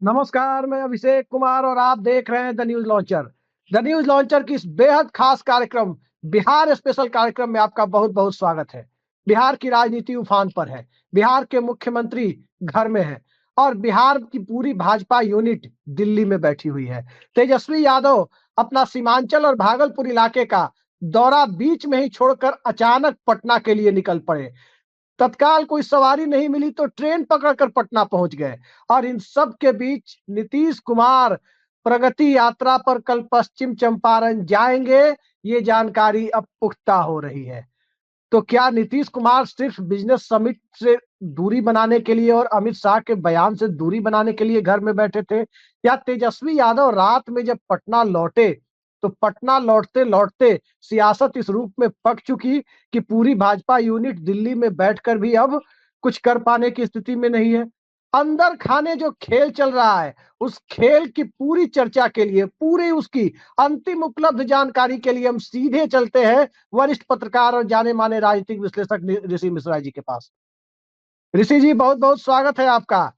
नमस्कार, मैं अभिषेक कुमार और आप देख रहे हैं the news launcher. The news launcher की इस बेहद खास कार्यक्रम बिहार स्पेशल कार्यक्रम में आपका बहुत बहुत स्वागत है। बिहार की राजनीति उफान पर है। बिहार के मुख्यमंत्री घर में है और बिहार की पूरी भाजपा यूनिट दिल्ली में बैठी हुई है। तेजस्वी यादव अपना सीमांचल और भागलपुर इलाके का दौरा बीच में ही छोड़कर अचानक पटना के लिए निकल पड़े। तत्काल कोई सवारी नहीं मिली तो ट्रेन पकड़कर पटना पहुंच गए और इन सब के बीच नीतीश कुमार प्रगति यात्रा पर कल पश्चिम चंपारण जाएंगे। ये जानकारी अब पुख्ता हो रही है। तो क्या नीतीश कुमार सिर्फ बिजनेस समिट से दूरी बनाने के लिए और अमित शाह के बयान से दूरी बनाने के लिए घर में बैठे थे, या तेजस्वी यादव रात में जब पटना लौटे तो पटना लौटते लौटते सियासत इस रूप में पक चुकी कि पूरी भाजपा यूनिट दिल्ली में बैठकर भी अब कुछ कर पाने की स्थिति में नहीं है। अंदर खाने जो खेल चल रहा है, उस खेल की पूरी चर्चा के लिए, पूरी उसकी अंतिम उपलब्ध जानकारी के लिए हम सीधे चलते हैं वरिष्ठ पत्रकार और जाने माने राजनीतिक विश्लेषक ऋषि मिश्रा जी के पास। ऋषि जी, बहुत बहुत स्वागत है आपका।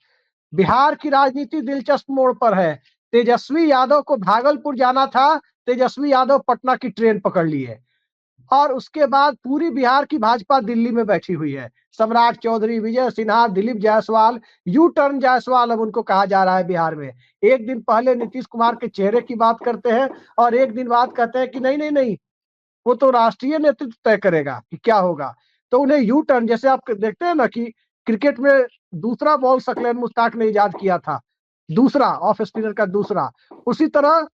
बिहार की राजनीति दिलचस्प मोड़ पर है। तेजस्वी यादव को भागलपुर जाना था, तेजस्वी यादव पटना की ट्रेन पकड़ ली है और उसके बाद पूरी बिहार की भाजपा दिल्ली में बैठी हुई है। सम्राट चौधरी, विजय सिन्हा, दिलीप जायसवाल, यू टर्न जायसवाल अब उनको कहा जा रहा है बिहार में। एक दिन पहले नीतीश कुमार के चेहरे की बात करते हैं और एक दिन बाद कहते हैं कि नहीं नहीं नहीं, वो तो राष्ट्रीय नेतृत्व तय करेगा कि क्या होगा। तो उन्हें यू टर्न, जैसे आप देखते हैं ना कि क्रिकेट में दूसरा बॉल सकलैन मुश्ताक ने इजाद किया था, दूसरा ऑफ स्पिनर का दूसरा, उसी तरह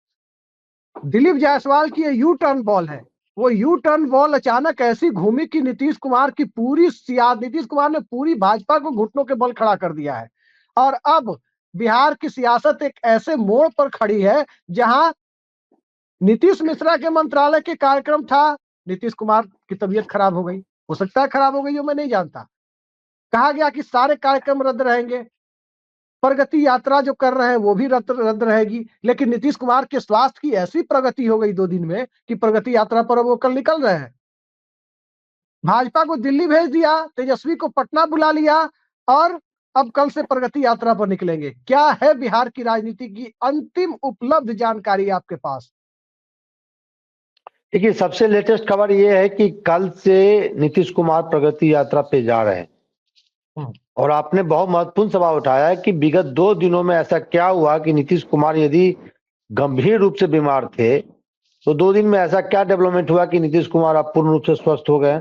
दिलीप जायसवाल की ये यू टर्न बॉल है। वो यू टर्न बॉल अचानक ऐसी घूमी कि नीतीश कुमार ने पूरी भाजपा को घुटनों के बल खड़ा कर दिया है। और अब बिहार की सियासत एक ऐसे मोड़ पर खड़ी है जहां नीतीश मिश्रा के मंत्रालय के कार्यक्रम था, नीतीश कुमार की तबीयत खराब हो गई, हो सकता है खराब हो गई हो, मैं नहीं जानता। कहा गया कि सारे कार्यक्रम रद्द रहेंगे, प्रगति यात्रा जो कर रहे हैं वो भी रद्द रद्द रहेगी। लेकिन नीतीश कुमार के स्वास्थ्य की ऐसी प्रगति हो गई 2 दिन में कि प्रगति यात्रा पर वो कल निकल रहे हैं। भाजपा को दिल्ली भेज दिया, तेजस्वी को पटना बुला लिया और अब कल से प्रगति यात्रा पर निकलेंगे। क्या है बिहार की राजनीति की अंतिम उपलब्ध जानकारी आपके पास? देखिए, सबसे लेटेस्ट खबर ये है कि कल से नीतीश कुमार प्रगति यात्रा पे जा रहे हैं। और आपने बहुत महत्वपूर्ण सवाल उठाया है कि विगत 2 दिनों में ऐसा क्या हुआ कि नीतीश कुमार यदि गंभीर रूप से बीमार थे तो 2 दिन में ऐसा क्या डेवलपमेंट हुआ कि नीतीश कुमार अब पूर्ण रूप से स्वस्थ हो गए।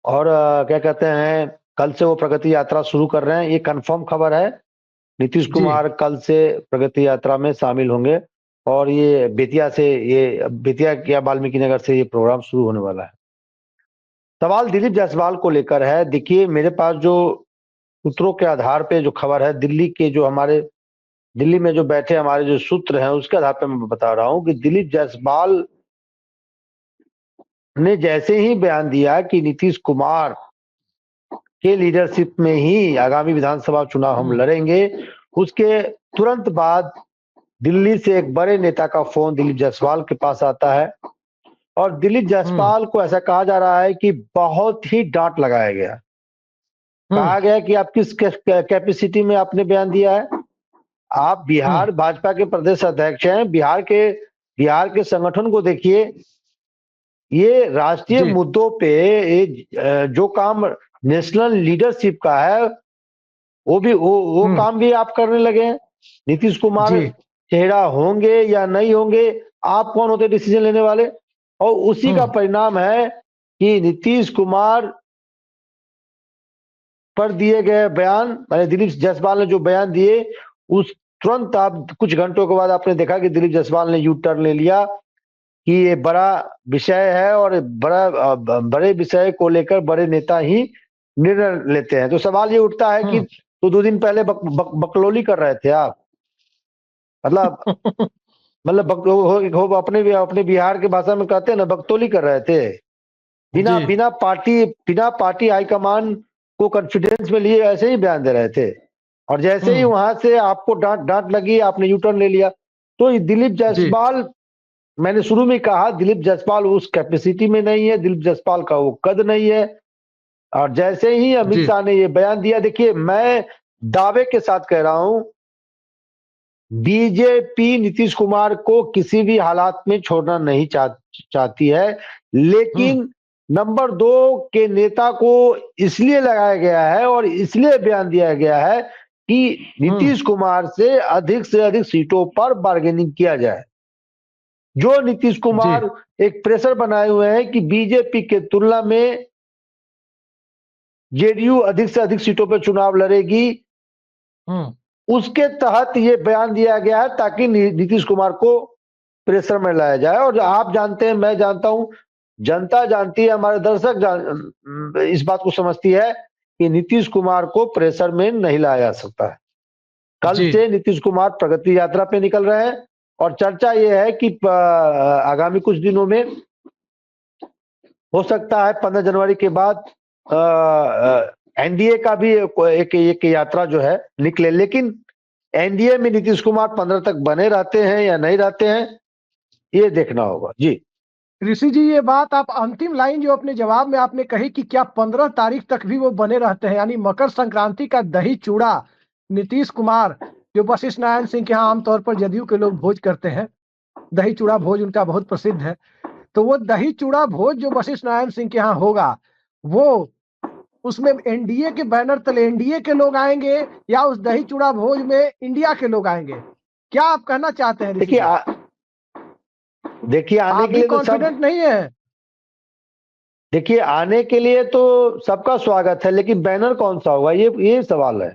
और क्या कहते हैं, कल से वो प्रगति यात्रा शुरू कर रहे हैं, ये कंफर्म खबर है। नीतीश कुमार कल से प्रगति यात्रा में शामिल होंगे और ये बेतिया या वाल्मीकि नगर से ये प्रोग्राम शुरू होने वाला है। सवाल दिलीप जायसवाल को लेकर है। देखिए, मेरे पास जो सूत्रों के आधार पे जो खबर है, दिल्ली में जो बैठे हमारे जो सूत्र हैं उसके आधार पे मैं बता रहा हूं कि दिलीप जायसवाल ने जैसे ही बयान दिया कि नीतीश कुमार के लीडरशिप में ही आगामी विधानसभा चुनाव हम लड़ेंगे, उसके तुरंत बाद दिल्ली से एक बड़े नेता का फोन दिलीप जायसवाल के पास आता है और दिलीप जायसवाल को ऐसा कहा जा रहा है कि बहुत ही डांट लगाया गया। कहा गया कि आप किस कैपेसिटी में आपने बयान दिया है, आप बिहार भाजपा के प्रदेश अध्यक्ष हैं, बिहार के संगठन को देखिए, ये राष्ट्रीय मुद्दों पे जो काम नेशनल लीडरशिप का है वो काम भी आप करने लगे हैं। नीतीश कुमार चेहरा होंगे या नहीं होंगे, आप कौन होते डिसीजन लेने वाले? और उसी का परिणाम है कि नीतीश कुमार पर दिए गए बयान, मैंने दिलीप जायसवाल ने जो बयान दिए उस तुरंत आप कुछ घंटों के बाद आपने देखा कि दिलीप जायसवाल ने यू टर्न ले लिया कि ये बड़ा विषय है और बड़े विषय को लेकर बड़े नेता ही निर्णय लेते हैं। तो सवाल ये उठता है कि तो 2 दिन पहले बकलोली कर रहे थे आप, मतलब अपने बिहार के भाषा में कहते हैं ना, बकतौली कर रहे थे, बिना पार्टी हाईकमान को कॉन्फिडेंस में लिए ऐसे ही बयान दे रहे थे। और जैसे ही वहां से आपको डांट लगी, आपने यू टर्न ले लिया। तो दिलीप जायसवाल, मैंने शुरू में कहा, दिलीप जायसवाल उस कैपेसिटी में नहीं है, दिलीप जायसवाल का वो कद नहीं है। और जैसे ही अमित शाह ने ये बयान दिया, देखिए, मैं दावे के साथ कह रहा हूं, बीजेपी नीतीश कुमार को किसी भी हालात में छोड़ना नहीं चाहती है, लेकिन नंबर 2 के नेता को इसलिए लगाया गया है और इसलिए बयान दिया गया है कि नीतीश कुमार से अधिक सीटों पर बार्गेनिंग किया जाए। जो नीतीश कुमार एक प्रेशर बनाए हुए हैं कि बीजेपी के तुलना में जेडीयू अधिक से अधिक सीटों पर चुनाव लड़ेगी, उसके तहत ये बयान दिया गया है ताकि नीतीश कुमार को प्रेशर में लाया जाए। और आप जानते हैं, मैं जानता हूं, जनता जानती है, हमारे दर्शक इस बात को समझती है कि नीतीश कुमार को प्रेशर में नहीं लाया जा सकता है। कल से नीतीश कुमार प्रगति यात्रा पे निकल रहे हैं और चर्चा ये है कि आगामी कुछ दिनों में हो सकता है 15 जनवरी के बाद एनडीए का भी एक यात्रा जो है निकले। लेकिन एनडीए में नीतीश कुमार 15 तक बने रहते हैं या नहीं रहते हैं, ये देखना होगा। जी ऋषि जी, ये बात आप अंतिम लाइन जो अपने जवाब में आपने कही कि क्या 15 तारीख तक भी वो बने रहते हैं, यानी मकर संक्रांति का दही चूड़ा नीतीश कुमार, जो वशिष्ठ नारायण सिंह के यहाँ आमतौर पर जदयू के लोग भोज करते हैं, दही चूड़ा भोज उनका बहुत प्रसिद्ध है, तो वो दही चूड़ा भोज जो वशिष्ठ नारायण सिंह के यहाँ होगा, वो उसमें एनडीए के बैनर तले एनडीए के लोग आएंगे या उस दही चूड़ा भोज में इंडिया के लोग आएंगे? क्या आप कहना चाहते हैं? देखिए आने के लिए तो कॉन्फिडेंट नहीं है। देखिए आने के लिए तो सबका स्वागत है, लेकिन बैनर कौन सा होगा, ये सवाल है।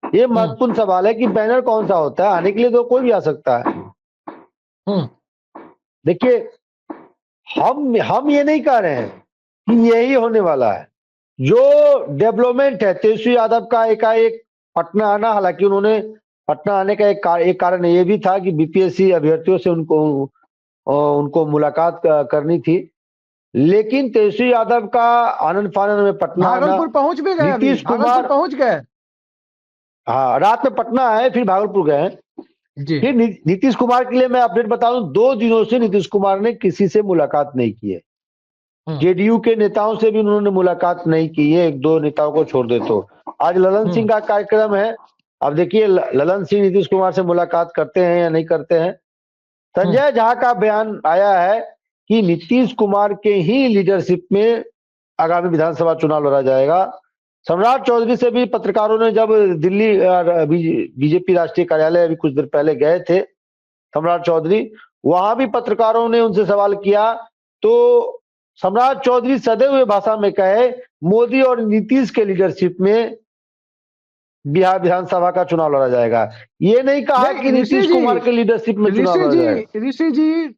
ये महत्वपूर्ण सवाल है कि बैनर कौन सा होता है। आने के लिए तो कोई भी आ सकता है। देखिए हम ये नहीं कह रहे हैं कि यही होने वाला है। जो डेवलपमेंट है, तेजस्वी यादव का एकाएक पटना आना, हालांकि उन्होंने पटना आने का एक कारण ये भी था कि बीपीएससी अभ्यर्थियों से उनको मुलाकात करनी थी, लेकिन तेजस्वी यादव का आनंद फानन में पटना आना, भागलपुर पहुंच भी गए, नीतीश कुमार पहुंच गए, हाँ रात में पटना आए फिर भागलपुर गए। फिर नीतीश कुमार के लिए मैं अपडेट बता दूं, 2 दिनों से नीतीश कुमार ने किसी से मुलाकात नहीं की है। जेडीयू के नेताओं से भी उन्होंने मुलाकात नहीं की है, 1-2 नेताओं को छोड़ दे तो। आज ललन सिंह का कार्यक्रम है, अब देखिए ललन सिंह नीतीश कुमार से मुलाकात करते हैं या नहीं करते हैं। संजय झा का बयान आया है कि नीतीश कुमार के ही लीडरशिप में आगामी विधानसभा चुनाव लड़ा जाएगा। सम्राट चौधरी से भी पत्रकारों ने, जब दिल्ली बीजेपी राष्ट्रीय कार्यालय अभी कुछ देर पहले गए थे सम्राट चौधरी, वहां भी पत्रकारों ने उनसे सवाल किया, तो सम्राट चौधरी सदे हुए भाषा में कहे मोदी और नीतीश के लीडरशिप में बिहार विधानसभा का चुनाव लड़ा जाएगा। ये नहीं कहा कि नीतीश कुमार के लीडरशिप में चुनाव लड़ा जाएगा। ऋषि जी,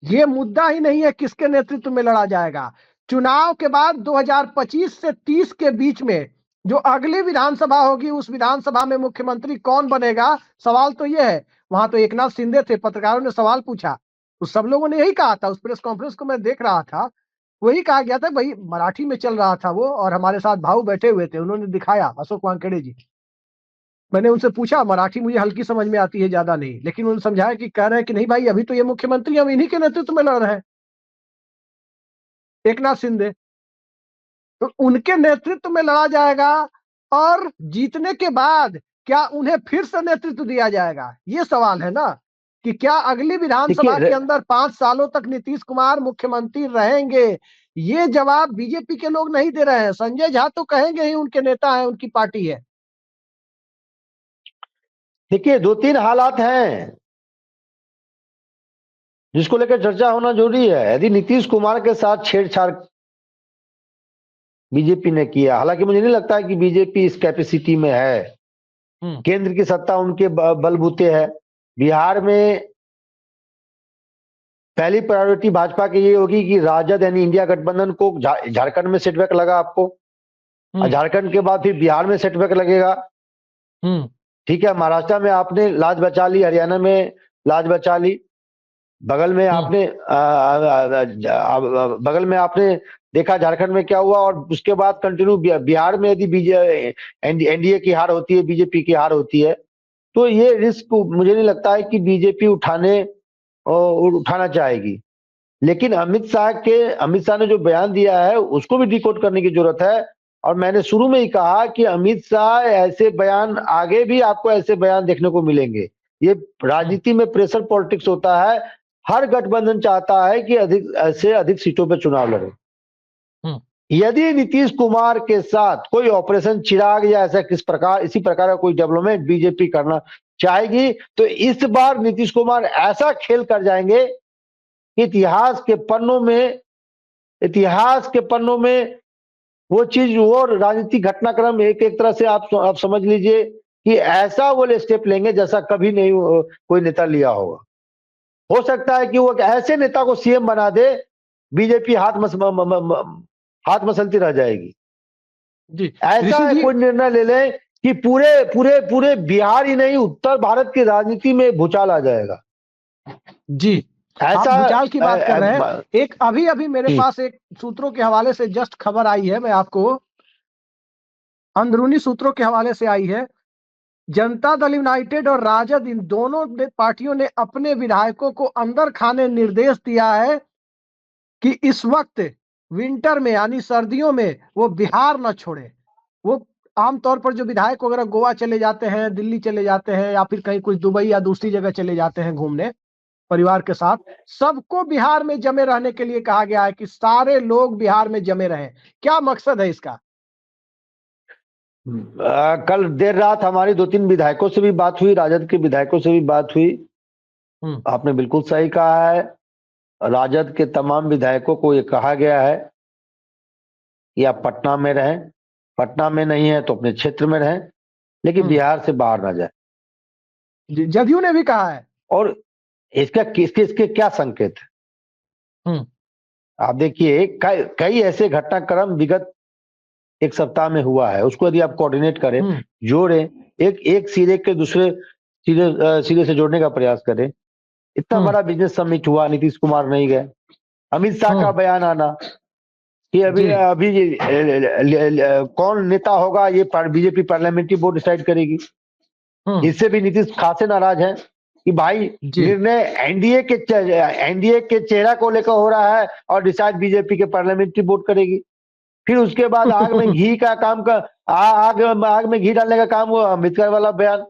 ये मुद्दा ही नहीं है किसके नेतृत्व में लड़ा जाएगा। चुनाव के बाद 2025 से 30 के बीच में जो अगली विधानसभा होगी, उस विधानसभा में मुख्यमंत्री कौन बनेगा, सवाल तो ये है। वहां तो एकनाथ शिंदे थे, पत्रकारों ने सवाल पूछा तो सब लोगों ने यही कहा था, उस प्रेस कॉन्फ्रेंस को मैं देख रहा था, वही कहा गया था, भाई मराठी में चल रहा था वो, और हमारे साथ भाऊ बैठे हुए थे, उन्होंने दिखाया, अशोक वानखेड़े जी। मैंने उनसे पूछा, मराठी मुझे हल्की समझ में आती है, ज्यादा नहीं, लेकिन उन्होंने समझाया कि कह रहे हैं कि नहीं भाई, अभी तो ये मुख्यमंत्री हम इन्हीं के नेतृत्व में लड़ रहे हैं, एकनाथ शिंदे, तो उनके नेतृत्व में लड़ा जाएगा। और जीतने के बाद क्या उन्हें फिर से नेतृत्व दिया जाएगा, ये सवाल है ना, कि क्या अगली विधानसभा के अंदर 5 सालों तक नीतीश कुमार मुख्यमंत्री रहेंगे। ये जवाब बीजेपी के लोग नहीं दे रहे हैं। संजय झा तो कहेंगे ही, उनके नेता है, उनकी पार्टी है। देखिए 2-3 हालात हैं जिसको लेकर चर्चा होना जरूरी है। यदि नीतीश कुमार के साथ छेड़छाड़ बीजेपी ने किया, हालांकि मुझे नहीं लगता है कि बीजेपी इस कैपेसिटी में है, केंद्र की सत्ता उनके बलबूते है। बिहार में पहली प्रायोरिटी भाजपा की ये होगी कि राजद यानी इंडिया गठबंधन को झारखंड में सेटबैक लगा आपको, झारखंड के बाद फिर बिहार में सेटबैक लगेगा। ठीक है, महाराष्ट्र में आपने लाज बचा ली, हरियाणा में लाज बचा ली, बगल में आपने देखा झारखंड में क्या हुआ, और उसके बाद कंटिन्यू बिहार में यदि एनडीए की हार होती है, बीजेपी की हार होती है, तो ये रिस्क मुझे नहीं लगता है कि बीजेपी उठाना चाहेगी। लेकिन अमित शाह ने जो बयान दिया है उसको भी डिकोड करने की जरूरत है। और मैंने शुरू में ही कहा कि अमित शाह ऐसे बयान, आगे भी आपको ऐसे बयान देखने को मिलेंगे। ये राजनीति में प्रेशर पॉलिटिक्स होता है, हर गठबंधन चाहता है कि अधिक सीटों पर चुनाव लड़े। यदि नीतीश कुमार के साथ कोई ऑपरेशन चिराग या ऐसा इसी प्रकार का कोई डेवलपमेंट बीजेपी करना चाहेगी, तो इस बार नीतीश कुमार ऐसा खेल कर जाएंगे कि इतिहास के पन्नों में वो चीज, वो राजनीतिक घटनाक्रम एक तरह से आप समझ लीजिए कि ऐसा वो स्टेप लेंगे जैसा कभी नहीं कोई नेता लिया होगा। हो सकता है कि वो ऐसे नेता को सीएम बना दे, बीजेपी हाथ मसलती रह जाएगी। जी, ऐसा कोई निर्णय ले लें कि पूरे बिहार ही नहीं, उत्तर भारत की राजनीति में भूचाल आ जाएगा। जी, आप भूचाल की बात कर रहे हैं। एक अभी मेरे पास एक सूत्रों के हवाले से जस्ट खबर आई है, मैं आपको अंदरूनी सूत्रों के हवाले से आई है। जनता दल यूनाइटेड और राजद, इन दोनों पार्टियों ने अपने विधायकों को अंदर खाने निर्देश दिया है कि इस वक्त विंटर में यानी सर्दियों में वो बिहार न छोड़े। वो आमतौर पर जो विधायक वगैरह गोवा चले जाते हैं, दिल्ली चले जाते हैं, या फिर कहीं कुछ दुबई या दूसरी जगह चले जाते हैं घूमने परिवार के साथ, सबको बिहार में जमे रहने के लिए कहा गया है कि सारे लोग बिहार में जमे रहें। क्या मकसद है इसका? कल देर रात हमारी 2-3 विधायकों से भी बात हुई, राजद के विधायकों से भी बात हुई। आपने बिल्कुल सही कहा है, राजद के तमाम विधायकों को ये कहा गया है कि आप पटना में रहें, पटना में नहीं है तो अपने क्षेत्र में रहें, लेकिन बिहार से बाहर ना जाए। जदयू ने भी कहा है। और इसके क्या संकेत है? आप देखिए, कई ऐसे घटनाक्रम विगत एक सप्ताह में हुआ है, उसको यदि आप कोऑर्डिनेट करें, जोड़ें, एक सिरे के दूसरे सिरे से जोड़ने का प्रयास करें। इतना बड़ा बिजनेस समिट हुआ, नीतीश कुमार नहीं गए। अमित शाह का बयान आना कि अभी कौन नेता होगा ये बीजेपी पार्लियामेंट्री बोर्ड डिसाइड करेगी। इससे भी नीतीश खासे नाराज हैं कि भाई निर्णय एनडीए के चेहरा को लेकर हो रहा है और डिसाइड बीजेपी के पार्लियामेंट्री बोर्ड करेगी। फिर उसके बाद आग में घी का काम आग में घी डालने का काम हुआ अम्बेडकर वाला बयान,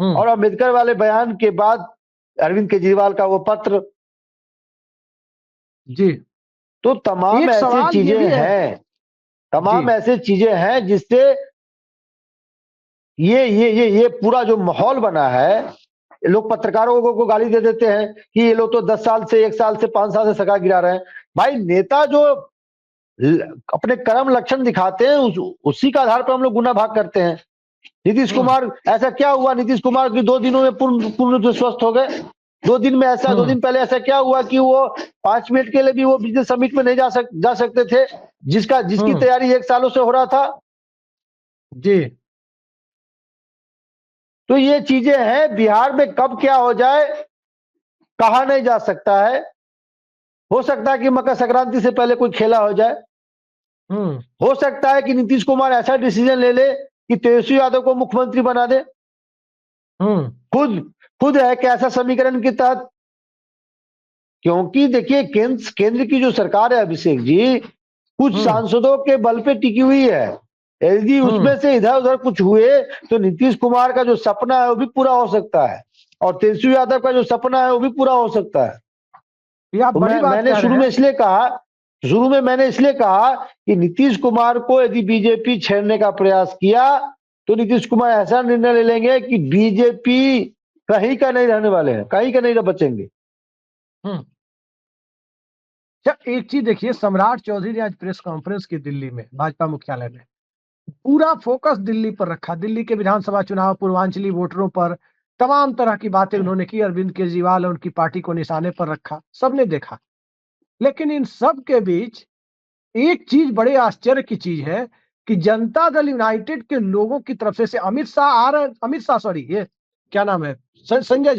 और अम्बेडकर वाले बयान के बाद अरविंद केजरीवाल का वो पत्र। जी, तो तमाम ऐसी चीजें हैं, तमाम ऐसे चीजें हैं जिससे ये पूरा जो माहौल बना है, लोग पत्रकारों को गाली दे देते हैं कि ये लोग तो 10 साल से, 1 साल से, 5 साल से सगा गिरा रहे हैं। भाई, नेता जो अपने कर्म लक्षण दिखाते हैं उसी का आधार पर हम लोग गुना भाग करते हैं। नीतीश कुमार, ऐसा क्या हुआ नीतीश कुमार की 2 दिनों में पूर्ण रूप से स्वस्थ हो गए? 2 दिन में ऐसा 2 दिन पहले ऐसा क्या हुआ कि वो 5 मिनट के लिए भी वो बिजनेस समिट में नहीं जा सकते थे, जिसकी तैयारी 1 सालों से हो रहा था। जी, तो ये चीजें हैं, बिहार में कब क्या हो जाए कहा नहीं जा सकता है। हो सकता है कि मकर संक्रांति से पहले कोई खेला हो जाए। हो सकता है कि नीतीश कुमार ऐसा डिसीजन ले ले कि तेजस्वी यादव को मुख्यमंत्री बना दे, खुद है कि ऐसा समीकरण के तहत। क्योंकि देखिए, केंद्र की जो सरकार है अभिषेक जी, कुछ सांसदों के बल पे टिकी हुई है। यदि उसमें से इधर उधर कुछ हुए तो नीतीश कुमार का जो सपना है वो भी पूरा हो सकता है, और तेजस्वी यादव का जो सपना है वो भी पूरा हो सकता है। तो मैंने शुरू में इसलिए कहा कि नीतीश कुमार को यदि बीजेपी छेड़ने का प्रयास किया तो नीतीश कुमार ऐसा निर्णय ले लेंगे कि बीजेपी कहीं का नहीं रहने वाले हैं, कहीं का नहीं बचेंगे। एक चीज देखिए, सम्राट चौधरी ने आज प्रेस कॉन्फ्रेंस की दिल्ली में, भाजपा मुख्यालय में, पूरा फोकस दिल्ली पर रखा। दिल्ली के विधानसभा चुनाव, पूर्वांचली वोटरों पर तमाम तरह की बातें उन्होंने की। अरविंद केजरीवाल और उनकी पार्टी को निशाने पर रखा, सबने देखा। लेकिन इन सब के बीच एक चीज बड़े आश्चर्य की चीज है कि जनता दल यूनाइटेड के लोगों की तरफ से ये क्या नाम है, संजय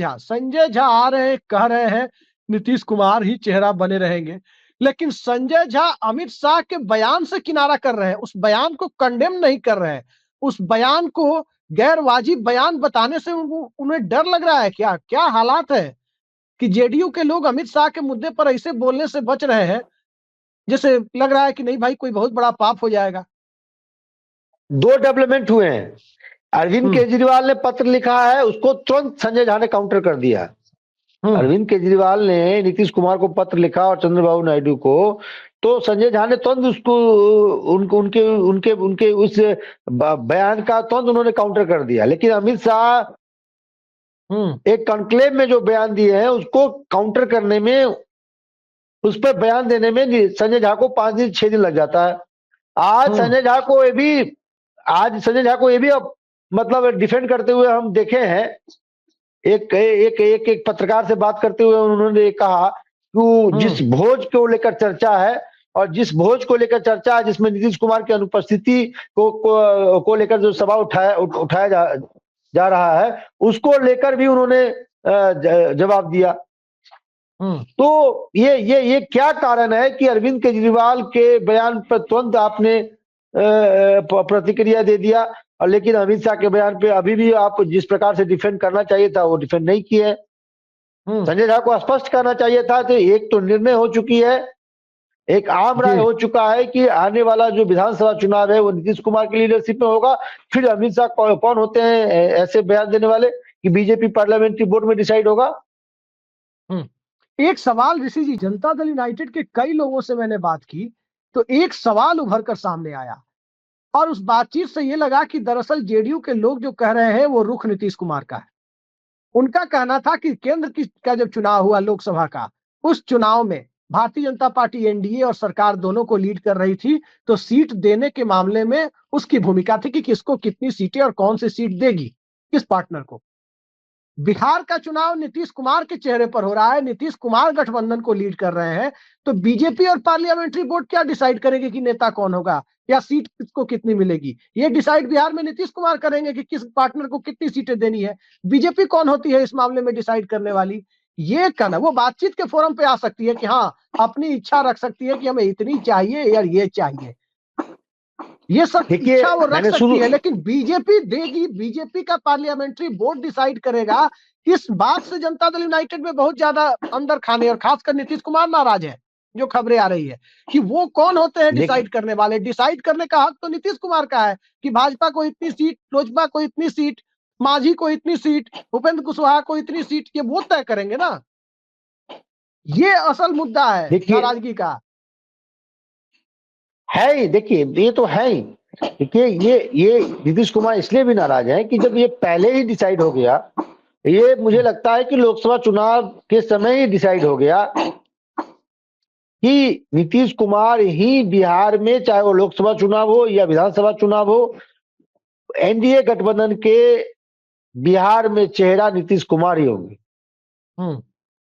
झा आ रहे हैं, कह रहे हैं नीतीश कुमार ही चेहरा बने रहेंगे। लेकिन संजय झा अमित शाह के बयान से किनारा कर रहे हैं, उस बयान को कंडेम नहीं कर रहे हैं, उस बयान को गैर वाजिब बयान बताने से उन्हें डर लग रहा है। क्या हालात है कि जेडीयू के लोग अमित शाह के मुद्दे पर ऐसे बोलने से बच रहे हैं जैसे लग रहा है कि नहीं भाई, कोई बहुत बड़ा पाप हो जाएगा। दो डेवलपमेंट हुए हैं। अरविंद केजरीवाल ने पत्र लिखा है, उसको तुरंत संजय झा ने काउंटर कर दिया। अरविंद केजरीवाल ने नीतीश कुमार को पत्र लिखा और चंद्रबाबू नायडू को, तो संजय झा ने तुरंत उसको उनके उनके उनके उस बयान का तुरंत उन्होंने काउंटर कर दिया। लेकिन अमित शाह एक कॉन्क्लेव में जो बयान दिए हैं उसको काउंटर करने में, उस पर बयान देने में संजय झा को 5 दिन 6 दिन लग जाता है। आज संजय झा को ये भी अब मतलब डिफेंड करते हुए हम देखे हैं। एक पत्रकार से बात करते हुए उन्होंने कहा कि जिस भोज को लेकर चर्चा है और जिस भोज को लेकर चर्चा है जिसमें नीतीश कुमार की अनुपस्थिति को लेकर जो सवाल उठाया जा रहा है, उसको लेकर भी उन्होंने जवाब दिया। तो ये क्या कारण है कि अरविंद केजरीवाल के बयान पर तुरंत आपने प्रतिक्रिया दे दिया, और लेकिन अमित शाह के बयान पे अभी भी आप जिस प्रकार से डिफेंड करना चाहिए था वो डिफेंड नहीं किए। संजय झा को स्पष्ट करना चाहिए था कि एक तो निर्णय हो चुकी है, एक आम राय हो चुका है कि आने वाला जो विधानसभा चुनाव है वो नीतीश कुमार की लीडरशिप में होगा। फिर अमित शाह कौन होते हैं ऐसे बयान देने वाले कि बीजेपी पार्लियामेंट्री बोर्ड में डिसाइड होगा। एक सवाल ऋषि जी, जनता दल यूनाइटेड के कई लोगों से मैंने बात की तो एक सवाल उभर कर सामने आया और उस बातचीत से ये लगा कि दरअसल जेडीयू के लोग जो कह रहे हैं वो रुख नीतीश कुमार का है। उनका कहना था कि केंद्र का जब चुनाव हुआ लोकसभा का, उस चुनाव में भारतीय जनता पार्टी एनडीए और सरकार दोनों को लीड कर रही थी, तो सीट देने के मामले में उसकी भूमिका थी कि किसको कितनी सीटें और कौन सी सीट देगी किस पार्टनर को। बिहार का चुनाव नीतीश कुमार के चेहरे पर हो रहा है, नीतीश कुमार गठबंधन को लीड कर रहे हैं, तो बीजेपी और पार्लियामेंट्री बोर्ड क्या डिसाइड करेंगे कि नेता कौन होगा या सीट किसको कितनी मिलेगी? ये डिसाइड बिहार में नीतीश कुमार करेंगे कि किस पार्टनर को कितनी सीटें देनी है। बीजेपी कौन होती है इस मामले में डिसाइड करने वाली? ये कहना वो बातचीत के फोरम पे आ सकती है कि हाँ, अपनी इच्छा रख सकती है कि हमें इतनी चाहिए या ये चाहिए, ये सब इच्छा वो रख सकती है, लेकिन बीजेपी देगी, बीजेपी का पार्लियामेंट्री बोर्ड डिसाइड करेगा। इस बात से जनता दल यूनाइटेड में बहुत ज्यादा अंदर खाने और खासकर नीतीश कुमार नाराज है। जो खबरें आ रही है कि वो कौन होते हैं डिसाइड करने वाले, डिसाइड करने का हक तो नीतीश कुमार का है कि भाजपा को इतनी सीट, लोजपा को इतनी सीट, मांझी को इतनी सीट, उपेंद्र कुशवाहा को इतनी सीट, ये वो तय करेंगे ना। ये असल मुद्दा है नाराजगी का। है ही, देखिए ये तो है ही। देखिए ये नीतीश कुमार इसलिए भी नाराज है कि जब ये पहले ही डिसाइड हो गया, ये मुझे लगता है कि लोकसभा चुनाव के समय ही डिसाइड हो गया कि नीतीश कुमार ही बिहार में, चाहे वो लोकसभा चुनाव हो या विधानसभा चुनाव हो, एनडीए गठबंधन के बिहार में चेहरा नीतीश कुमार ही होंगे।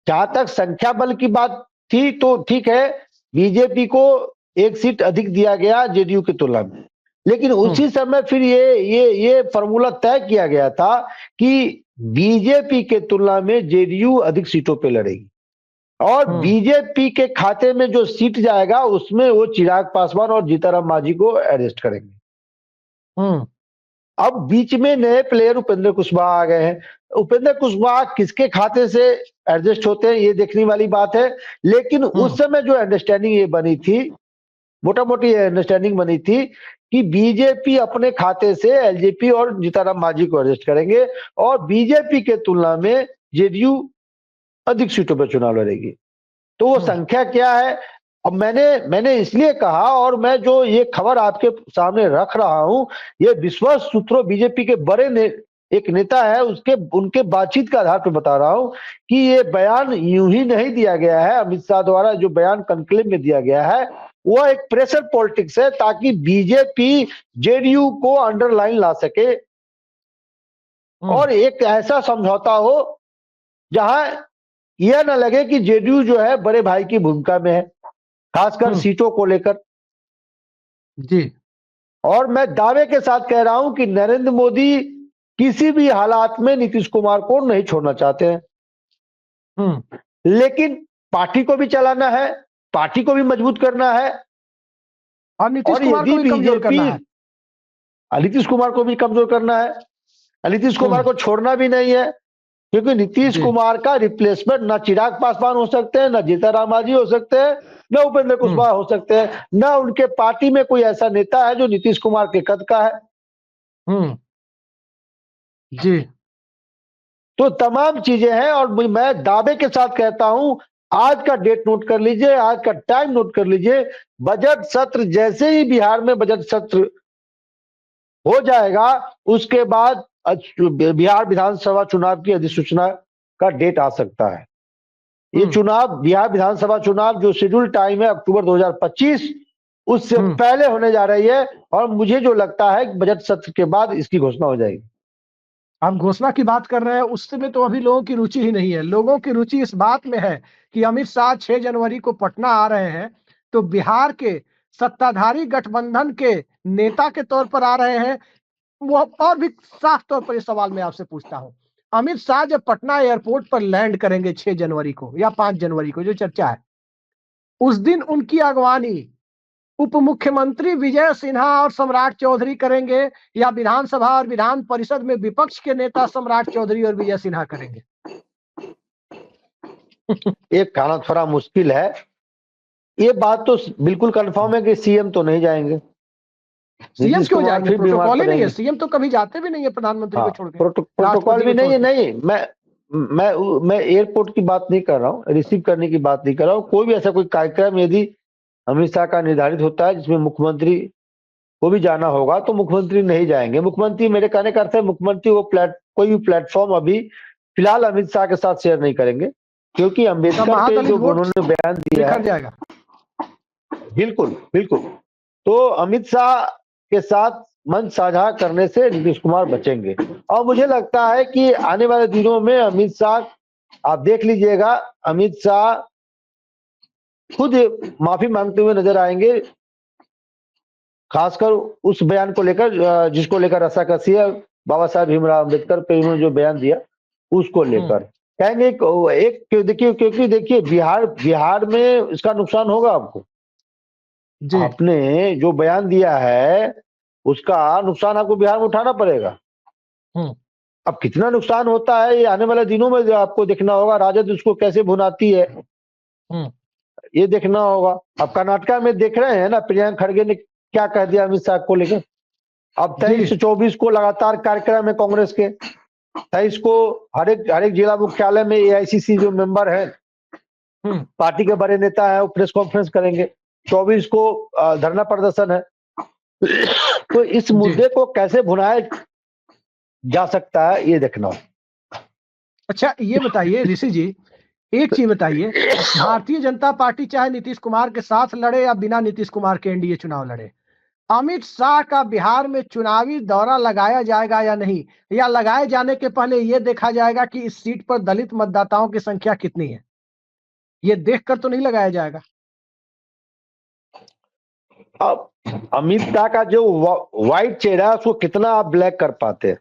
जहां तक संख्या बल की बात थी तो ठीक है, बीजेपी को एक सीट अधिक दिया गया जेडीयू की तुलना में, लेकिन उसी समय फिर ये फॉर्मूला तय किया गया था कि बीजेपी के तुलना में जेडीयू अधिक सीटों पे लड़ेगी और बीजेपी के खाते में जो सीट जाएगा उसमें वो चिराग पासवान और जीतनराम मांझी को एडजस्ट करेंगे। अब बीच में नए प्लेयर उपेंद्र कुशवाहा आ गए हैं। उपेंद्र कुशवाहा किसके खाते से एडजस्ट होते हैं ये देखने वाली बात है, लेकिन उस समय जो अंडरस्टैंडिंग ये बनी थी, मोटा मोटी अंडरस्टैंडिंग बनी थी कि बीजेपी अपने खाते से एलजेपी और जीतनराम मांझी को एडजस्ट करेंगे और बीजेपी के तुलना में जेडीयू अधिक सीटों पर चुनाव लड़ेगी। तो वो संख्या क्या है? अब मैंने इसलिए कहा, और मैं जो ये खबर आपके सामने रख रहा हूं, ये विश्वास सूत्रों बीजेपी के बड़े एक नेता है उनके बातचीत के आधार पर बता रहा हूं कि ये बयान यूं ही नहीं दिया गया है। अमित शाह द्वारा जो बयान कॉन्क्लेव में दिया गया है वो एक प्रेशर पॉलिटिक्स है ताकि बीजेपी जेडीयू को अंडरलाइन ला सके और एक ऐसा समझौता हो जहां यह न लगे कि जेडीयू जो है बड़े भाई की भूमिका में है, खासकर सीटों को लेकर। जी, और मैं दावे के साथ कह रहा हूं कि नरेंद्र मोदी किसी भी हालात में नीतीश कुमार को नहीं छोड़ना चाहते हैं, लेकिन पार्टी को भी चलाना है, पार्टी को भी मजबूत करना है और नीतीश कुमार को भी कमजोर करना है। नीतीश कुमार को भी कमजोर करना है, नीतीश कुमार को छोड़ना भी नहीं है, क्योंकि नीतीश कुमार का रिप्लेसमेंट ना चिराग पासवान हो सकते हैं, ना जीतनराम मांझी हो सकते हैं, न उपेंद्र कुशवाहा हो सकते हैं, न उनके पार्टी में कोई ऐसा नेता है जो नीतीश कुमार के कद का है। जी। तो तमाम चीजें हैं और मैं दावे के साथ कहता हूं, आज का डेट नोट कर लीजिए, आज का टाइम नोट कर लीजिए। बजट सत्र जैसे ही बिहार में बजट सत्र हो जाएगा, उसके बाद बिहार विधानसभा चुनाव की अधिसूचना का डेट आ सकता है। ये चुनाव, बिहार विधानसभा चुनाव जो शेड्यूल टाइम है अक्टूबर 2025, उससे पहले होने जा रही है। और मुझे जो लगता है कि बजट सत्र के बाद इसकी घोषणा हो जाएगी। आप घोषणा की बात कर रहे हैं, उसमें तो अभी लोगों की रुचि ही नहीं है। लोगों की रुचि इस बात में है कि अमित शाह 6 जनवरी को पटना आ रहे हैं, तो बिहार के सत्ताधारी गठबंधन के नेता के तौर पर आ रहे हैं। वो और भी साफ तौर पर ये सवाल मैं आपसे पूछता हूं, अमित शाह जब पटना एयरपोर्ट पर लैंड करेंगे 6 जनवरी को या 5 जनवरी को, जो चर्चा है, उस दिन उनकी अगवानी उप मुख्यमंत्री विजय सिन्हा और सम्राट चौधरी करेंगे, या विधानसभा और विधान परिषद में विपक्ष के नेता सम्राट चौधरी और विजय सिन्हा करेंगे? ये कहना थोड़ा मुश्किल है। ये बात तो बिल्कुल कंफर्म है कि सीएम तो नहीं जाएंगे। सीएम नीतीश क्यों कुमार जाएंगे? फिर बीमार प्रोटोकॉल ही नहीं है, पड़ेंगे। सीएम तो कभी जाते भी नहीं है प्रधानमंत्री को छोड़ के, प्रोटोकॉल राष्ट्रपति भी को नहीं छोड़ है। के। नहीं, मैं एयरपोर्ट की बात नहीं कर रहा हूँ, रिसीव करने की बात नहीं कर रहा हूँ। कोई भी ऐसा कोई कार्यक्रम यदि अमित शाह का निर्धारित होता है जिसमें मुख्यमंत्री को भी जाना होगा, तो मुख्यमंत्री नहीं जाएंगे। मुख्यमंत्री, मेरे कहने का अर्थ है, मुख्यमंत्री वो कोई भी प्लेटफॉर्म अभी फिलहाल अमित शाह के साथ शेयर नहीं करेंगे, क्योंकि अम्बेडकर पे महादलित जो वोट उन्होंने बयान दिया बिखर है, जाएगा। बिल्कुल बिल्कुल। तो अमित शाह के साथ मंच साझा करने से नीतीश कुमार बचेंगे। और मुझे लगता है कि आने वाले दिनों में अमित शाह, आप देख लीजिएगा, अमित शाह खुद माफी मांगते हुए नजर आएंगे, खासकर उस बयान को लेकर जिसको लेकर रस्साकसी है बाबा साहब भीमराव अम्बेडकर पे उन्होंने जो बयान दिया, उसको लेकर कहेंगे एक देखिए, क्योंकि देखिए बिहार में इसका नुकसान होगा आपको। आपने जो बयान दिया है उसका नुकसान आपको बिहार में उठाना पड़ेगा। अब कितना नुकसान होता है ये आने वाले दिनों में आपको देखना होगा। राजद उसको कैसे भुनाती है ये देखना होगा। अब कर्नाटका में देख रहे हैं ना, प्रियंका खड़गे ने क्या कह दिया अमित शाह को लेकर। अब 23 से 24 को लगातार कार्यक्रम है कांग्रेस के। 23 को हर एक जिला मुख्यालय में एआईसीसी जो मेंबर है, पार्टी के बड़े नेता है, वो प्रेस कॉन्फ्रेंस करेंगे। 24 को धरना प्रदर्शन है। तो इस मुद्दे को कैसे भुनाया जा सकता है ये देखना। अच्छा ये बताइए ऋषि जी, एक चीज बताइए, भारतीय जनता पार्टी चाहे नीतीश कुमार के साथ लड़े या बिना नीतीश कुमार के एनडीए चुनाव लड़े, अमित शाह का बिहार में चुनावी दौरा लगाया जाएगा या नहीं, या लगाए जाने के पहले यह देखा जाएगा कि इस सीट पर दलित मतदाताओं की संख्या कितनी है? ये देखकर तो नहीं लगाया जाएगा। अब अमित शाह का जो व्हाइट चेहरा है उसको कितना आप ब्लैक कर पाते हैं,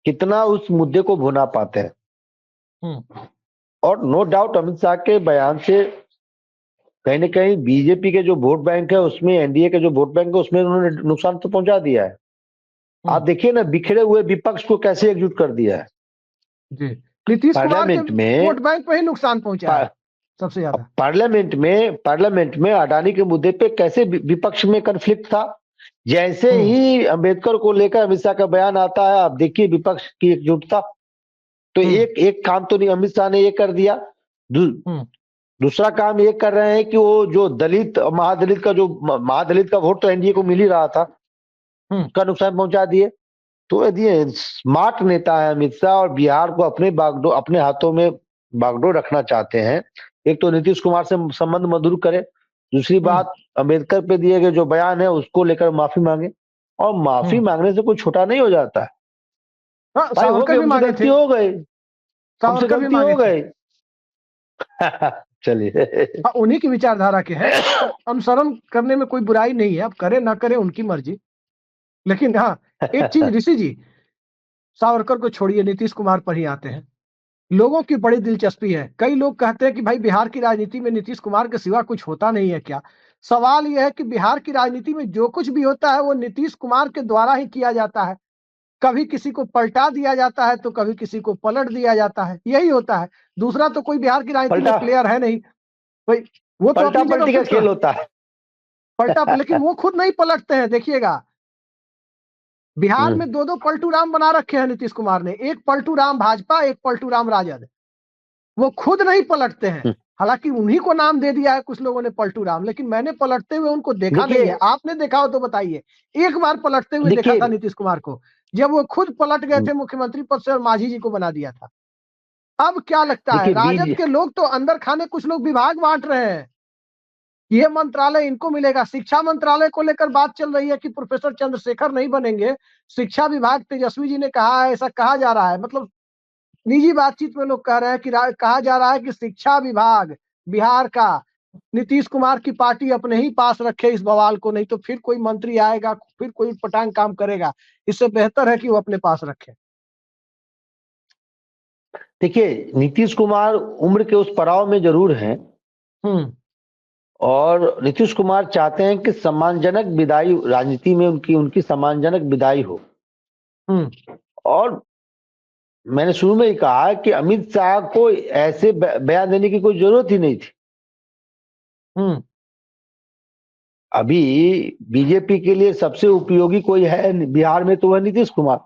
कितना उस मुद्दे को भुना पाते हैं। और नो डाउट अमित शाह के बयान से कहीं ना कहीं बीजेपी के जो वोट बैंक है उसमें, एनडीए के जो वोट बैंक है उसमें उन्होंने नुकसान तो पहुंचा दिया है। आप देखिए ना, बिखरे हुए विपक्ष को कैसे एकजुट कर दिया है। नीतीश कुमार के वोट बैंक पे ही नुकसान पहुंचा है सबसे ज्यादा। पार्लियामेंट में अडानी के मुद्दे पे कैसे विपक्ष में कन्फ्लिक्ट था। जैसे ही अंबेडकर को लेकर अमित शाह का बयान आता है, आप देखिए विपक्ष की एकजुटता। तो एक काम तो नहीं अमित शाह ने ये कर दिया। दूसरा काम ये कर रहे हैं कि वो जो महादलित का वोट तो एनडीए को मिल ही रहा था, उसका नुकसान पहुंचा दिए। तो यदि स्मार्ट नेता है अमित शाह और बिहार को अपने हाथों में बागडोर रखना चाहते हैं, एक तो नीतीश कुमार से संबंध मधुर करे, दूसरी बात अम्बेडकर पे दिए गए जो बयान है उसको लेकर माफी मांगे। और माफी मांगने से कोई छोटा नहीं हो जाता है। भाई हो गई, हमसे गलती हो गई, हमसे गलती हो गई। चलिए उन्हीं की विचारधारा के हैं, अनुसरण करने में कोई बुराई नहीं है, अब करे ना करे उनकी मर्जी। लेकिन हाँ एक चीज ऋषि जी, सावरकर को छोड़िए, नीतीश कुमार पर ही आते हैं। लोगों की बड़ी दिलचस्पी है, कई लोग कहते हैं कि भाई बिहार की राजनीति में नीतीश कुमार के सिवा कुछ होता नहीं है क्या? सवाल यह है कि बिहार की राजनीति में जो कुछ भी होता है वो नीतीश कुमार के द्वारा ही किया जाता है। कभी किसी को पलटा दिया जाता है तो कभी किसी को पलट दिया जाता है, यही होता है। दूसरा तो कोई बिहार की राजनीति में प्लेयर है नहीं भाई, वो तो अपनी जगह का खेल होता है। पलटा, लेकिन वो खुद नहीं पलटते हैं, देखिएगा। बिहार में दो पलटू राम बना रखे हैं नीतीश कुमार ने, एक पलटू राम भाजपा, एक पलटू राम राजद। वो खुद नहीं पलटते हैं, हालांकि उन्हीं को नाम दे दिया है कुछ लोगों ने पलटू राम, लेकिन मैंने पलटते हुए उनको देखा नहीं है। आपने देखा हो तो बताइए। एक बार पलटते हुए देखा था नीतीश कुमार को, जब वो खुद पलट गए थे मुख्यमंत्री पद से और मांझी जी को बना दिया था। अब क्या लगता है, राजद के लोग तो अंदर खाने कुछ लोग विभाग बांट रहे हैं, ये मंत्रालय इनको मिलेगा। शिक्षा मंत्रालय को लेकर बात चल रही है कि प्रोफेसर चंद्रशेखर नहीं बनेंगे, शिक्षा विभाग तेजस्वी जी ने कहा है, ऐसा कहा जा रहा है। मतलब निजी बातचीत में लोग कह रहे हैं कि कहा जा रहा है कि शिक्षा विभाग बिहार का नीतीश कुमार की पार्टी अपने ही पास रखे इस बवाल को, नहीं तो फिर कोई मंत्री आएगा, फिर कोई पटांग काम करेगा। इससे बेहतर है कि वो अपने पास रखे। देखिए, नीतीश कुमार उम्र के उस पड़ाव में जरूर हैं, और नीतीश कुमार चाहते हैं कि सम्मानजनक विदाई, राजनीति में उनकी सम्मानजनक विदाई हो। और मैंने शुरू में ही कहा कि अमित शाह को ऐसे बयान देने की कोई जरूरत ही नहीं थी। अभी बीजेपी के लिए सबसे उपयोगी कोई है बिहार में तो वह नीतीश कुमार।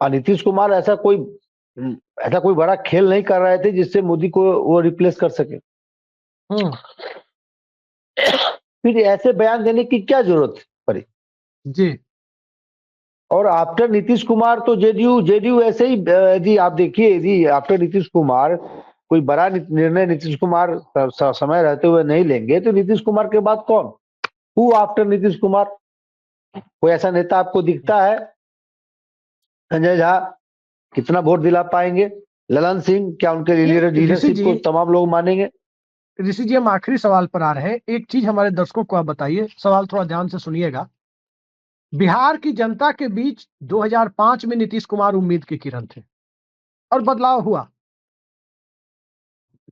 और नीतीश कुमार ऐसा कोई बड़ा खेल नहीं कर रहे थे जिससे मोदी को वो रिप्लेस कर सके। फिर ऐसे बयान देने की क्या जरूरत पड़ी जी। और आफ्टर नीतीश कुमार तो जेडीयू ऐसे ही, यदि आप देखिए, यदि आफ्टर नीतीश कुमार कोई बड़ा निर्णय नीतीश कुमार समय रहते हुए नहीं लेंगे तो नीतीश कुमार के बाद कौन? Who after Nitish Kumar? कोई ऐसा नेता आपको दिखता है? संजय झा कितना वोट दिला पाएंगे? ललन सिंह, क्या उनके लीडरशिप को तमाम लोग मानेंगे? ऋषि जी, हम आखिरी सवाल पर आ रहे हैं। एक चीज हमारे दर्शकों को आप बताइए, सवाल थोड़ा ध्यान से सुनिएगा। बिहार की जनता के बीच 2005 में नीतीश कुमार उम्मीद की किरण थे और बदलाव हुआ।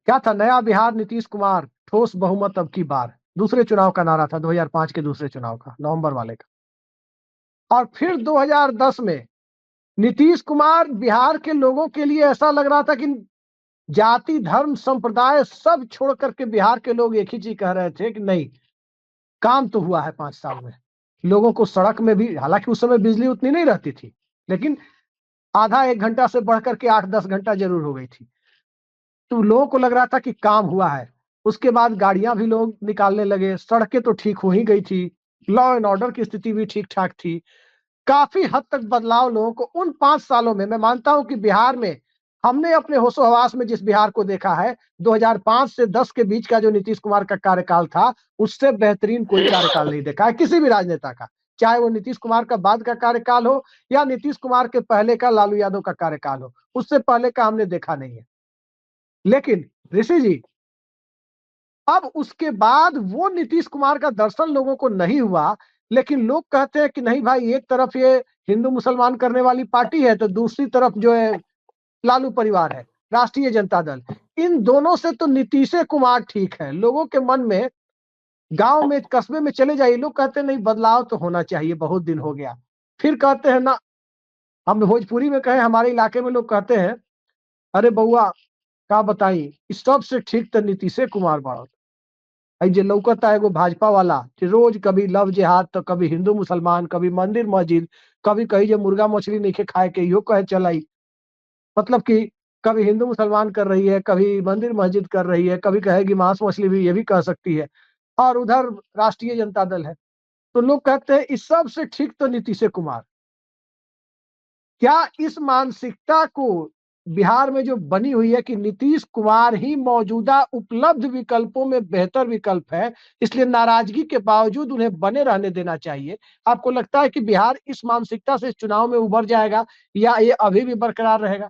क्या था? नया बिहार, नीतीश कुमार, ठोस बहुमत अब की बार। दूसरे चुनाव का नारा था, 2005 के दूसरे चुनाव का, नवंबर वाले का। और फिर 2010 में नीतीश कुमार बिहार के लोगों के लिए ऐसा लग रहा था कि जाति, धर्म, संप्रदाय सब छोड़ करके बिहार के लोग एक ही चीज कह रहे थे कि नहीं, काम तो हुआ है 5 साल में। लोगों को सड़क में भी, हालांकि उस समय बिजली उतनी नहीं रहती थी, लेकिन आधा 1 घंटा से बढ़कर के 8-10 घंटा जरूर हो गई थी। तो लोगों को लग रहा था कि काम हुआ है। उसके बाद गाड़ियां भी लोग निकालने लगे, सड़कें तो ठीक हो ही गई थी, लॉ एंड ऑर्डर की स्थिति भी ठीक ठाक थी। काफी हद तक बदलाव लोगों को उन 5 सालों में, मैं मानता हूं कि बिहार में हमने अपने होशो हवास में जिस बिहार को देखा है, 2005 से 10 के बीच का जो नीतीश कुमार का कार्यकाल था, उससे बेहतरीन कोई कार्यकाल नहीं देखा है किसी भी राजनेता का। चाहे वो नीतीश कुमार का बाद का कार्यकाल हो या नीतीश कुमार के पहले का लालू यादव का कार्यकाल हो, उससे पहले का हमने देखा नहीं है। लेकिन ऋषि जी, अब उसके बाद वो नीतीश कुमार का दर्शन लोगों को नहीं हुआ, लेकिन लोग कहते हैं कि नहीं भाई, एक तरफ ये हिंदू मुसलमान करने वाली पार्टी है तो दूसरी तरफ जो है लालू परिवार है, राष्ट्रीय जनता दल। इन दोनों से तो नीतीश कुमार ठीक है। लोगों के मन में, गांव में, कस्बे में चले जाइए, लोग कहते हैं नहीं, बदलाव तो होना चाहिए, बहुत दिन हो गया। फिर कहते हैं ना, हम भोजपुरी में कहें, हमारे इलाके में लोग कहते हैं, अरे बउआ का बताई, सबसे ठीक तो नीतीश कुमार बाड़ो। जे लौकता एगो भाजपा वाला कि रोज कभी लव जिहाद तो कभी हिंदू मुसलमान, कभी मंदिर मस्जिद, कभी कही जे मुर्गा मछली नहीं खाए के इहो कहे चलाई। मतलब कि कभी हिंदू मुसलमान कर रही है, कभी मंदिर मस्जिद कर रही है, कभी कहेगी मांस मछली भी, ये भी कह सकती है। और उधर राष्ट्रीय जनता दल है। तो लोग कहते हैं इस सब से ठीक तो नीतीश कुमार। क्या इस मानसिकता को बिहार में जो बनी हुई है कि नीतीश कुमार ही मौजूदा उपलब्ध विकल्पों में बेहतर विकल्प है, इसलिए नाराजगी के बावजूद उन्हें बने रहने देना चाहिए, आपको लगता है कि बिहार इस मानसिकता से इस चुनाव में उभर जाएगा या ये अभी भी बरकरार रहेगा?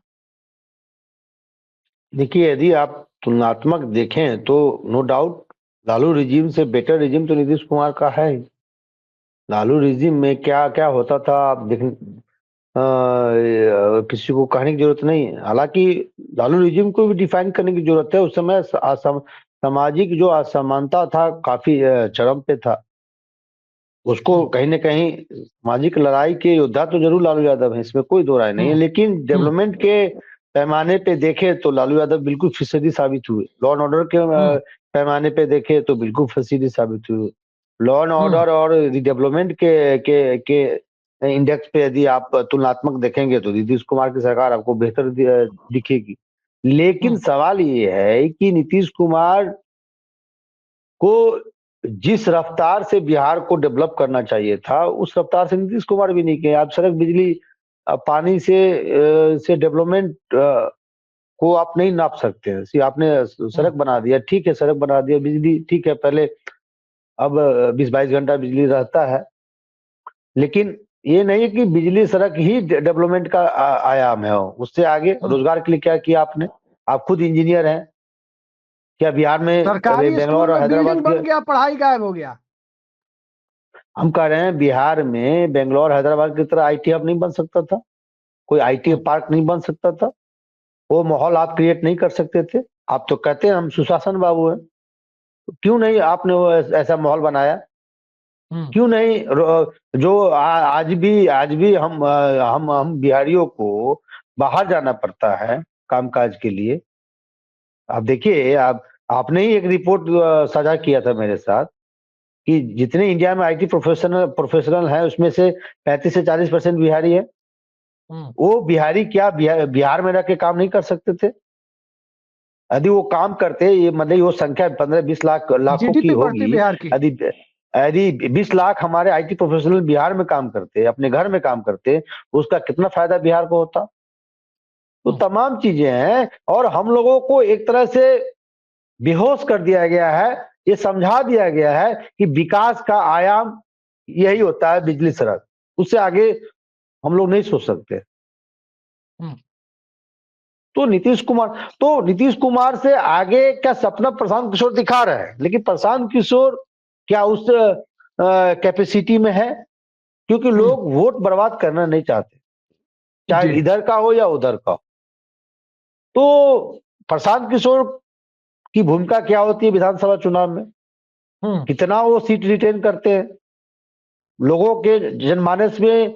देखिए, यदि आप तुलनात्मक देखें तो नो डाउट लालू रिजीम से बेटर रिजीम तो नीतीश कुमार का है। लालू रिजीम में क्या क्या होता था आप किसी को कहने की जरूरत नहीं है। हालांकि लालू रिजीम को भी डिफाइन करने की जरूरत है। उस समय सामाजिक जो असमानता था काफी चरम पे था। उसको कहीं ना कहीं सामाजिक लड़ाई के योद्धा तो जरूर लालू यादव है, इसमें कोई दो राय नहीं है। लेकिन डेवलपमेंट के पैमाने पे देखे तो लालू यादव बिल्कुल फिसदी साबित हुए। लॉ एंड ऑर्डर के पैमाने पे देखे तो बिल्कुल फसीदी साबित हुए। लॉ एंड ऑर्डर और डेवलपमेंट के इंडेक्स पे यदि आप तुलनात्मक देखेंगे तो नीतीश कुमार की सरकार आपको बेहतर दिखेगी। लेकिन सवाल ये है कि नीतीश कुमार को जिस रफ्तार से बिहार को डेवलप करना चाहिए था, उस रफ्तार से नीतीश कुमार भी नहीं किए। आप सड़क, बिजली, पानी से डेवलपमेंट को आप नहीं नाप सकते हैं। आपने सड़क बना दिया, ठीक है, सड़क बना दिया, बिजली ठीक है, पहले अब 20-22 घंटा बिजली रहता है, लेकिन ये नहीं है कि बिजली सड़क ही डेवलपमेंट का आयाम है। उससे आगे रोजगार के लिए क्या किया आपने? आप खुद इंजीनियर हैं, क्या बिहार में सरकारी बेंगलोर स्कूल और में हैदराबाद बिल्डिंग बन गया, पढ़ाई गायब हो गया। हम कह रहे हैं बिहार में बेंगलोर हैदराबाद की तरह आईटी हब नहीं बन सकता था? कोई आईटी पार्क नहीं बन सकता था? वो माहौल आप क्रिएट नहीं कर सकते थे? आप तो कहते हैं हम सुशासन बाबू हैं, तो क्यों नहीं आपने वो ऐसा माहौल बनाया? क्यों नहीं? जो आज भी हम बिहारियों को बाहर जाना पड़ता है कामकाज के लिए। आप देखिए, आपने ही एक रिपोर्ट साझा किया था मेरे साथ कि जितने इंडिया में आईटी प्रोफेशनल हैं, उसमें से 35 से 40% बिहारी है। वो बिहारी क्या बिहार में रह के काम नहीं कर सकते थे? यदि वो काम करते, ये मतलब वो संख्या 15-20 लाखों की जीडीपी बढ़ती होगी। बिहार की। यदि यदि 20 लाख हमारे आईटी प्रोफेशनल बिहार में काम करते, अपने घर में काम करते, उसका कितना फायदा बिहार को होता? तो तमाम चीजें हैं, और हम लोगों को एक तरह से बेहोश कर दिया गया है। ये समझा दिया गया है कि विकास का आयाम यही होता है, बिजली, सड़क, उससे आगे हम लोग नहीं सोच सकते। तो नीतीश कुमार से आगे क्या सपना प्रशांत किशोर दिखा रहे हैं, लेकिन प्रशांत किशोर क्या उस कैपेसिटी में है? क्योंकि लोग वोट बर्बाद करना नहीं चाहते, चाहे इधर का हो या उधर का। तो प्रशांत किशोर की भूमिका क्या होती है विधानसभा चुनाव में? कितना वो सीट रिटेन करते हैं, लोगों के जनमानस में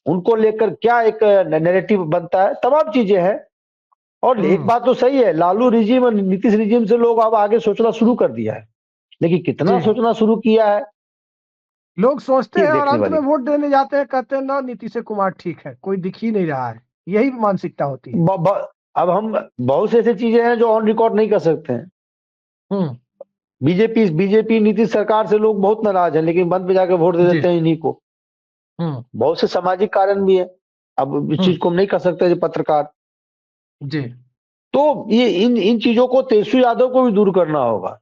उनको लेकर क्या एक नैरेटिव बनता है, तमाम चीजें हैं। और एक बात तो सही है, लालू रिजीम और नीतीश रिजीम से लोग अब आगे सोचना शुरू कर दिया है, लेकिन कितना सोचना शुरू किया है लोग सोचते ये हैं और देखने अंत में वाली। वोट देने जाते हैं, कहते हैं ना नीतीश कुमार ठीक है, कोई दिख ही नहीं रहा है। यही मानसिकता होती है। अब हम बहुत से ऐसी चीजें हैं जो ऑन रिकॉर्ड नहीं कर सकते हैं। बीजेपी नीतीश सरकार से लोग बहुत नाराज हैं, लेकिन बंद पे जाकर वोट दे देते हैं इन्हीं को। बहुत से सामाजिक कारण भी है, अब इस चीज को हम नहीं कर सकते जो पत्रकार जी। तो ये इन चीजों को तेजस्वी यादव को भी दूर करना होगा,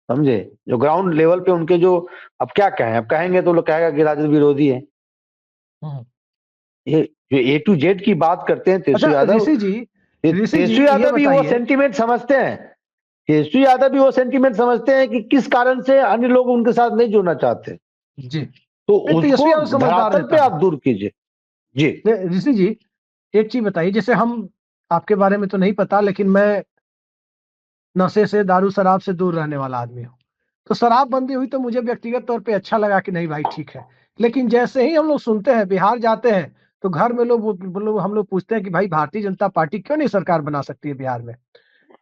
समझे? जो ग्राउंड लेवल पे उनके जो, अब क्या कहें, अब कहेंगे तो लोग कहेगा कि राजद विरोधी है। ये जो A to Z की बात करते हैं तेजस्वी अच्छा यादव, ऋषि जी तेजस्वी ये यादव भी वो बताइए। सेंटीमेंट समझते हैं। तेजस्वी यादव भी वो सेंटीमेंट समझते हैं कि किस कारण से अन्य लोग उनके साथ नहीं जुड़ना चाहते, जी। तो तेजस्वी उसको यादव समझदार धरातल पे नेता है। आप दूर कीजिए। जी ऋषि जी एक चीज बताइए, जैसे हम, आपके बारे में तो नहीं पता, लेकिन मैं नशे से, दारू शराब से दूर रहने वाला आदमी हूँ। तो शराब बंदी हुई तो मुझे व्यक्तिगत तौर पे अच्छा लगा कि नहीं भाई ठीक है। लेकिन जैसे ही हम लोग सुनते हैं बिहार जाते हैं, तो घर में हम लोग पूछते हैं कि भाई भारतीय जनता पार्टी क्यों नहीं सरकार बना सकती है बिहार में।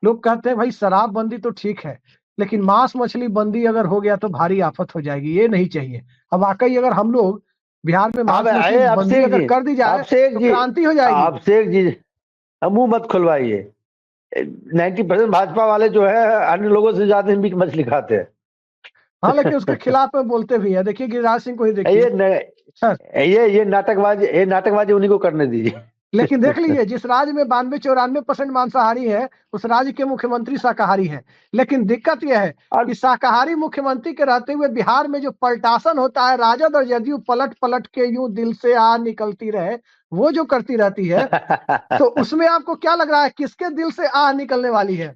लोग कहते हैं भाई शराब बंदी तो ठीक है, लेकिन मांस मछली बंदी अगर हो गया तो भारी आफत हो जाएगी, ये नहीं चाहिए। अब वाकई अगर हम लोग बिहार में अब मांस मछली बंदी अभिषेक अगर जी, कर दी जाए अभिषेक तो जी, क्रांति हो जाएगी। अभिषेक जी, अब मुंह मत खुलवाइए। 90% भाजपा वाले जो है अन्य लोगों से ज्यादा मीट मछली खाते हैं। हाँ, लेकिन उसके खिलाफ में बोलते भी है। देखिए गिरिराज सिंह को ही देखिए। ये नाटकबाजी उन्हीं को करने दीजिए। लेकिन देख लीजिए, जिस राज्य में 92-94% मांसाहारी है, उस राज्य के मुख्यमंत्री शाकाहारी है। लेकिन दिक्कत यह है कि शाकाहारी मुख्यमंत्री के रहते हुए बिहार में जो पलटासन होता है, राजद और जदयू पलट पलट के यूं दिल से आ निकलती रहे, वो जो करती रहती है, तो उसमें आपको क्या लग रहा है, किसके दिल से आह निकलने वाली है?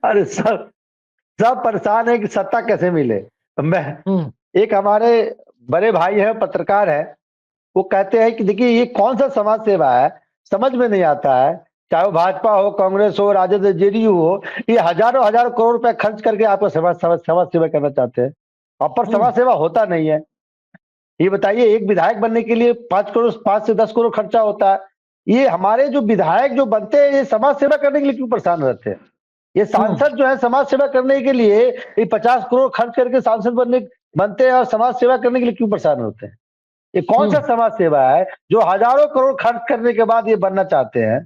अरे सब परेशान है कि सत्ता कैसे मिले। मैं एक हमारे बड़े भाई है, पत्रकार है, वो कहते हैं कि देखिए ये कौन सा समाज सेवा है, समझ में नहीं आता है। चाहे वो भाजपा हो, कांग्रेस हो, राजद, जेडीयू हो, ये हजारों हजारों करोड़ रुपए खर्च करके आपको समाज सेवा करना चाहते हैं, और पर समाज सेवा होता नहीं है। ये बताइए, एक विधायक बनने के लिए 5 से 10 करोड़ खर्चा होता है। ये हमारे जो विधायक जो बनते हैं, ये समाज सेवा करने के लिए क्यों परेशान रहते हैं? ये सांसद जो है समाज सेवा करने के लिए ये 50 करोड़ खर्च करके सांसद बनते हैं और समाज सेवा करने के लिए क्यों परेशान होते हैं? ये कौन सा समाज सेवा है जो हजारों करोड़ खर्च करने के बाद ये बनना चाहते हैं?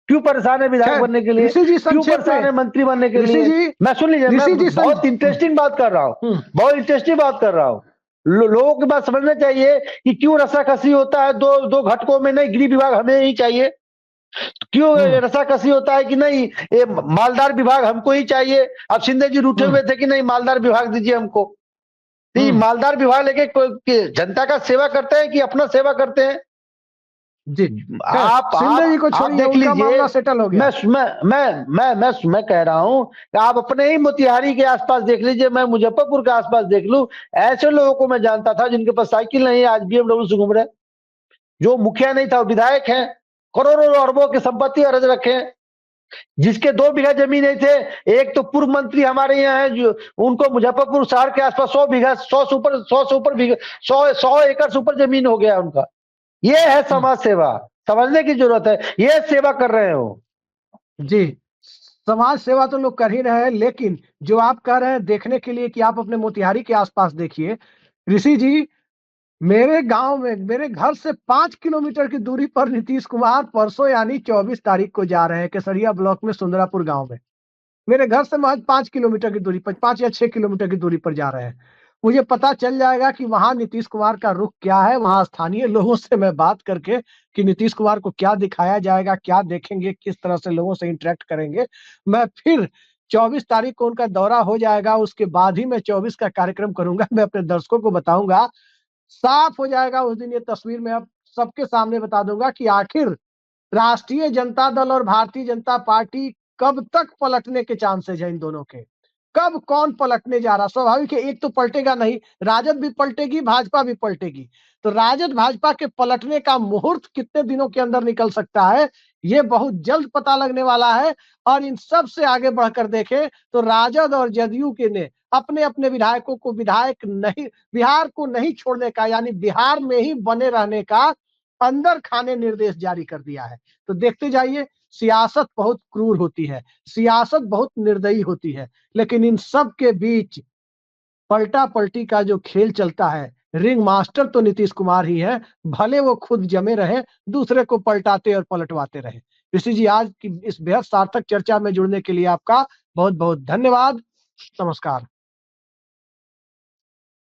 क्यों परेशान है विधायक बनने के लिए? क्यों परेशान है मंत्री बनने के लिए? मैं सुन लीजिए, मैं बहुत इंटरेस्टिंग बात कर रहा हूँ, बहुत इंटरेस्टिंग बात कर रहा हूँ। लोगों की बात समझना चाहिए कि क्यों रस्साकसी होता है दो घटकों में, नहीं गृह विभाग हमें ही चाहिए, क्यों रस्साकसी होता है कि नहीं ये मालदार विभाग हमको ही चाहिए। अब शिंदे जी रूठे हुए थे कि नहीं मालदार विभाग दीजिए हमको। तो मालदार विभाग लेके जनता का सेवा करते हैं कि अपना सेवा करते हैं? जी आप शिंदे जी को छोड़िए, देख लीजिए, मामला सेटल हो गया। मैं कह रहा हूं कि आप अपने ही मोतिहारी के आसपास देख लीजिए, मैं मुजफ्फरपुर के आसपास देख लूं, ऐसे लोगों को मैं जानता था जिनके पास साइकिल नहीं है, आज BMW से घूम रहे। जो मुखिया नहीं था वो विधायक है, करोड़ों अरबों की संपत्ति अर्ज रखे हैं। जिसके 2 बीघा जमीन नहीं थे, एक तो पूर्व मंत्री हमारे यहाँ है जो उनको मुजफ्फरपुर शहर के आसपास 100 बीघा 100 से ऊपर 100 एकड़ से ऊपर जमीन हो गया उनका। ये है समाज सेवा, समझने की जरूरत है, ये सेवा कर रहे हो जी। समाज सेवा तो लोग कर ही रहे हैं, लेकिन जो आप कह रहे हैं देखने के लिए कि आप अपने मोतिहारी के आसपास देखिए ऋषि जी, मेरे गांव में मेरे घर से 5 किलोमीटर की दूरी पर नीतीश कुमार परसों यानी 24 तारीख को जा रहे हैं केसरिया ब्लॉक में सुंदरापुर गांव में। मेरे घर से महज 5 किलोमीटर की दूरी पर, 5 या 6 किलोमीटर की दूरी पर जा रहे हैं। मुझे पता चल जाएगा कि वहां नीतीश कुमार का रुख क्या है। वहां स्थानीय लोगों से मैं बात करके कि नीतीश कुमार को क्या दिखाया जाएगा, क्या देखेंगे, किस तरह से लोगों से इंटरेक्ट करेंगे। मैं फिर 24 तारीख को उनका दौरा हो जाएगा, उसके बाद ही मैं 24 का कार्यक्रम करूंगा। मैं अपने दर्शकों को बताऊंगा, साफ हो जाएगा उस दिन ये तस्वीर। मैं अब सबके सामने बता दूंगा कि आखिर राष्ट्रीय जनता दल और भारतीय जनता पार्टी कब तक पलटने के चांसेस है इन दोनों के, कब कौन पलटने जा रहा। स्वाभाविक है एक तो पलटेगा नहीं, राजद भी पलटेगी, भाजपा भी पलटेगी। तो राजद भाजपा के पलटने का मुहूर्त कितने दिनों के अंदर निकल सकता है, ये बहुत जल्द पता लगने वाला है। और इन सब से आगे बढ़कर देखें तो राजद और जदयू के ने अपने अपने विधायकों को विधायक नहीं, बिहार को नहीं छोड़ने का, यानी बिहार में ही बने रहने का अंदर खाने निर्देश जारी कर दिया है। तो देखते जाइए, सियासत बहुत क्रूर होती है, सियासत बहुत निर्दयी होती है, लेकिन इन सब के बीच पलटा पलटी का जो खेल चलता है, रिंग मास्टर तो नीतीश कुमार ही है। भले वो खुद जमे रहे, दूसरे को पलटाते और पलटवाते रहे। ऋषि जी, आज की इस बेहद सार्थक चर्चा में जुड़ने के लिए आपका बहुत बहुत धन्यवाद। नमस्कार।